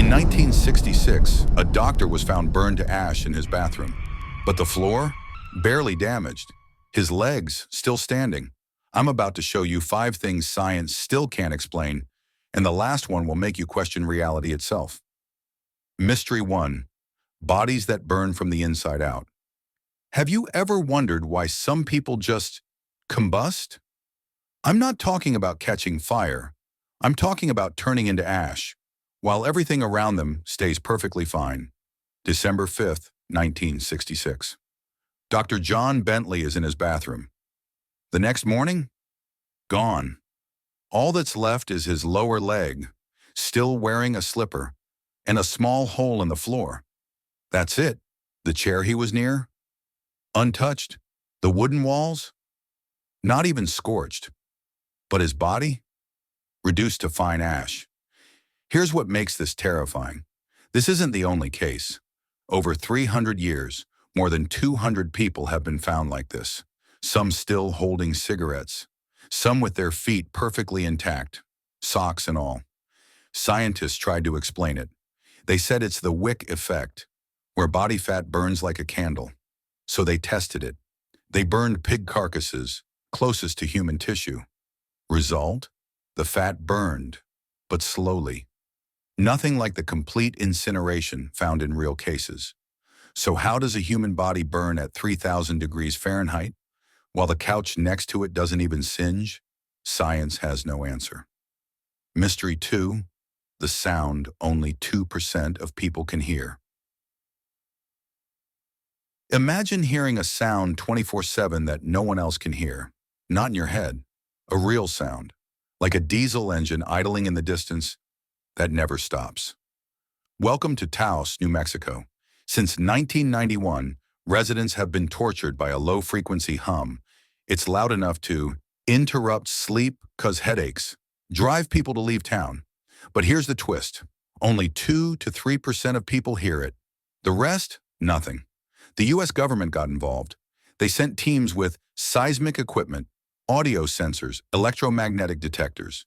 In 1966, a doctor was found burned to ash in his bathroom. But the floor? Barely damaged. His legs still standing. I'm about to show you 5 things science still can't explain, and the last one will make you question reality itself. Mystery 1. Bodies that burn from the inside out. Have you ever wondered why some people just combust? I'm not talking about catching fire. I'm talking about turning into ash, while everything around them stays perfectly fine. December 5th, 1966. Dr. John Bentley is in his bathroom. The next morning? Gone. All that's left is his lower leg, still wearing a slipper, and a small hole in the floor. That's it. The chair he was near? Untouched. The wooden walls? Not even scorched. But his body? Reduced to fine ash. Here's what makes this terrifying. This isn't the only case. Over 300 years, more than 200 people have been found like this. Some still holding cigarettes. Some with their feet perfectly intact, socks and all. Scientists tried to explain it. They said it's the wick effect, where body fat burns like a candle. So they tested it. They burned pig carcasses closest to human tissue. Result? The fat burned, but slowly. Nothing like the complete incineration found in real cases. So how does a human body burn at 3,000 degrees Fahrenheit, while the couch next to it doesn't even singe? Science has no answer. Mystery 2. The sound only 2% of people can hear. Imagine hearing a sound 24/7 that no one else can hear. Not in your head. A real sound. Like a diesel engine idling in the distance that never stops. Welcome to Taos, New Mexico. Since 1991, residents have been tortured by a low-frequency hum. It's loud enough to interrupt sleep, cause headaches, drive people to leave town. But here's the twist. Only 2 to 3% of people hear it. The rest, nothing. The U.S. government got involved. They sent teams with seismic equipment, audio sensors, electromagnetic detectors.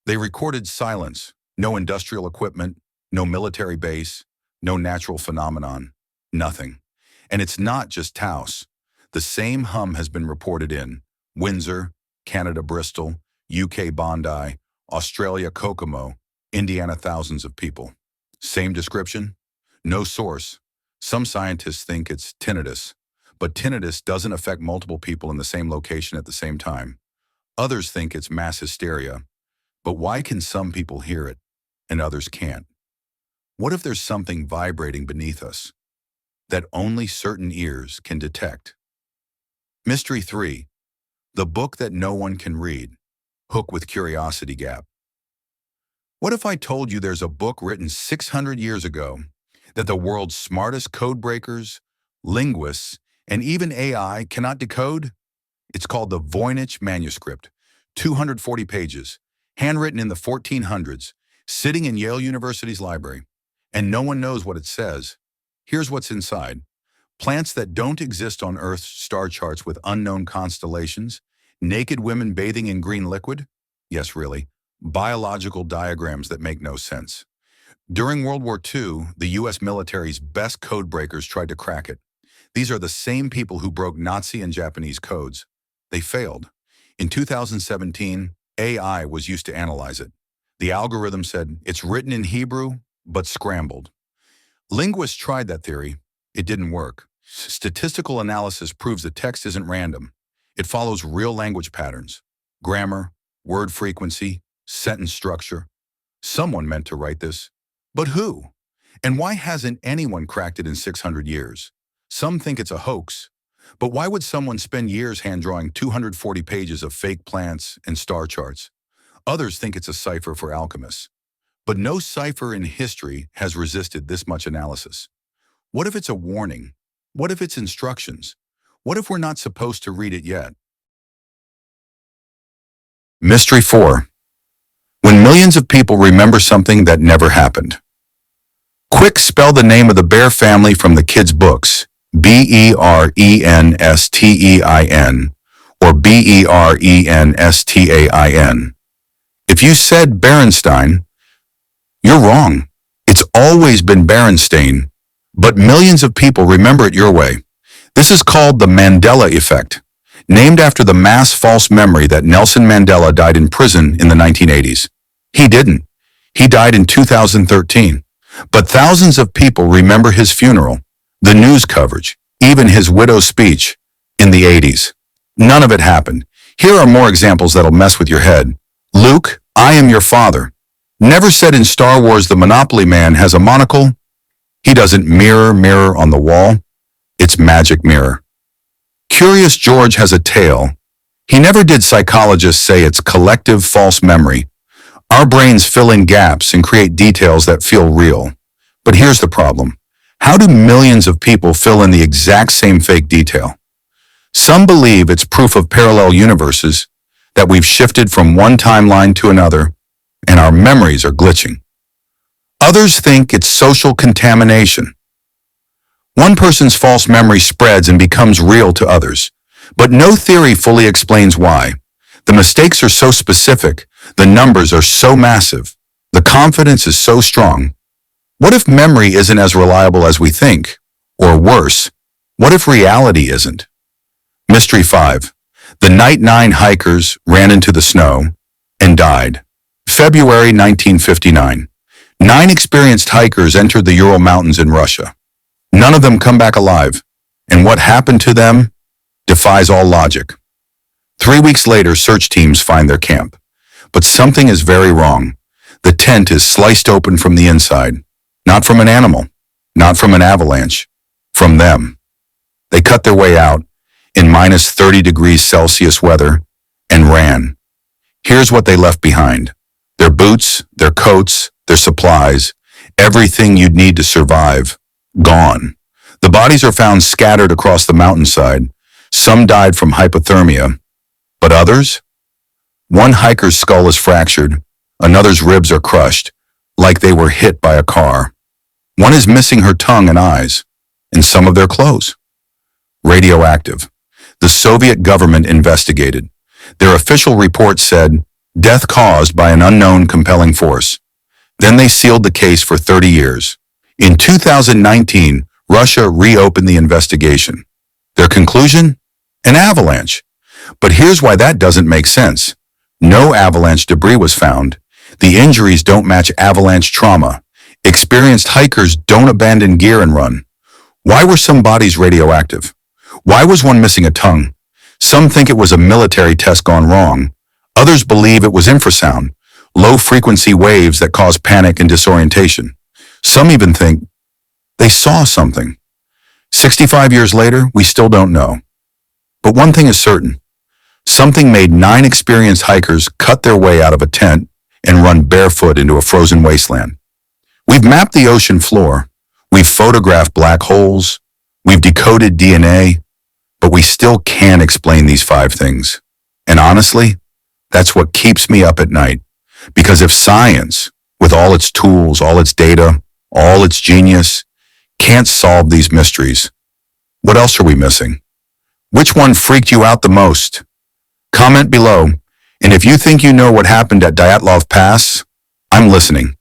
They recorded silence, no industrial equipment, no military base, no natural phenomenon, nothing. And it's not just Taos. The same hum has been reported in Windsor, Canada Bristol, UK Bondi, Australia Kokomo, Indiana thousands of people. Same description? No source. Some scientists think it's tinnitus, but tinnitus doesn't affect multiple people in the same location at the same time. Others think it's mass hysteria. But why can some people hear it and others can't? What if there's something vibrating beneath us that only certain ears can detect? Mystery 3. The book that no one can read. Hook with Curiosity Gap. What if I told you there's a book written 600 years ago that the world's smartest code breakers, linguists, and even AI cannot decode? It's called the Voynich Manuscript, 240 pages, handwritten in the 1400s, sitting in Yale University's library. And no one knows what it says. Here's what's inside. Plants that don't exist on Earth's star charts with unknown constellations, naked women bathing in green liquid. Yes, really. Biological diagrams that make no sense. During World War II, the U.S. military's best code breakers tried to crack it. These are the same people who broke Nazi and Japanese codes. They failed. In 2017, AI was used to analyze it. The algorithm said it's written in Hebrew, but scrambled. Linguists tried that theory. It didn't work. Statistical analysis proves the text isn't random. It follows real language patterns, grammar, word frequency, sentence structure. Someone meant to write this. But who? And why hasn't anyone cracked it in 600 years? Some think it's a hoax. But why would someone spend years hand-drawing 240 pages of fake plants and star charts? Others think it's a cipher for alchemists. But no cipher in history has resisted this much analysis. What if it's a warning? What if it's instructions? What if we're not supposed to read it yet? Mystery 4. When millions of people remember something that never happened. Quick, spell the name of the bear family from the kids' books. Berenstein or Berenstein. If you said Berenstein, you're wrong. It's always been Berenstain, but millions of people remember it your way. This is called the Mandela effect, named after the mass false memory that Nelson Mandela died in prison in the 1980s. He didn't. He died in 2013. But thousands of people remember his funeral, the news coverage, even his widow's speech in the 80s. None of it happened. Here are more examples that'll mess with your head. Luke, I am your father. Never said in Star Wars the Monopoly Man has a monocle. He doesn't mirror, mirror on the wall. It's magic mirror. Curious George has a tail. He never did psychologists say it's collective false memory. Our brains fill in gaps and create details that feel real. But here's the problem. How do millions of people fill in the exact same fake detail? Some believe it's proof of parallel universes, that we've shifted from one timeline to another, and our memories are glitching. Others think it's social contamination. One person's false memory spreads and becomes real to others, but no theory fully explains why. The mistakes are so specific, the numbers are so massive, the confidence is so strong. What if memory isn't as reliable as we think? Or worse, what if reality isn't? Mystery 5. The Night 9 hikers ran into the snow and died. February 1959. 9 experienced hikers entered the Ural Mountains in Russia. None of them come back alive, and what happened to them defies all logic. 3 weeks later, search teams find their camp. But something is very wrong. The tent is sliced open from the inside. Not from an animal, not from an avalanche, from them. They cut their way out in minus 30 degrees Celsius weather and ran. Here's what they left behind. Their boots, their coats, their supplies, everything you'd need to survive, gone. The bodies are found scattered across the mountainside. Some died from hypothermia, but others? One hiker's skull is fractured, another's ribs are crushed, like they were hit by a car. One is missing her tongue and eyes, and some of their clothes. Radioactive. The Soviet government investigated. Their official report said, death caused by an unknown compelling force. Then they sealed the case for 30 years. In 2019, Russia reopened the investigation. Their conclusion? An avalanche. But here's why that doesn't make sense. No avalanche debris was found. The injuries don't match avalanche trauma. Experienced hikers don't abandon gear and run. Why were some bodies radioactive? Why was one missing a tongue? Some think it was a military test gone wrong. Others believe it was infrasound, low-frequency waves that cause panic and disorientation. Some even think they saw something. 65 years later, we still don't know. But one thing is certain. Something made 9 experienced hikers cut their way out of a tent and run barefoot into a frozen wasteland. We've mapped the ocean floor. We've photographed black holes. We've decoded DNA. But we still can't explain these 5 things. And honestly, that's what keeps me up at night. Because if science, with all its tools, all its data, all its genius, can't solve these mysteries, what else are we missing? Which one freaked you out the most? Comment below, and if you think you know what happened at Dyatlov Pass, I'm listening.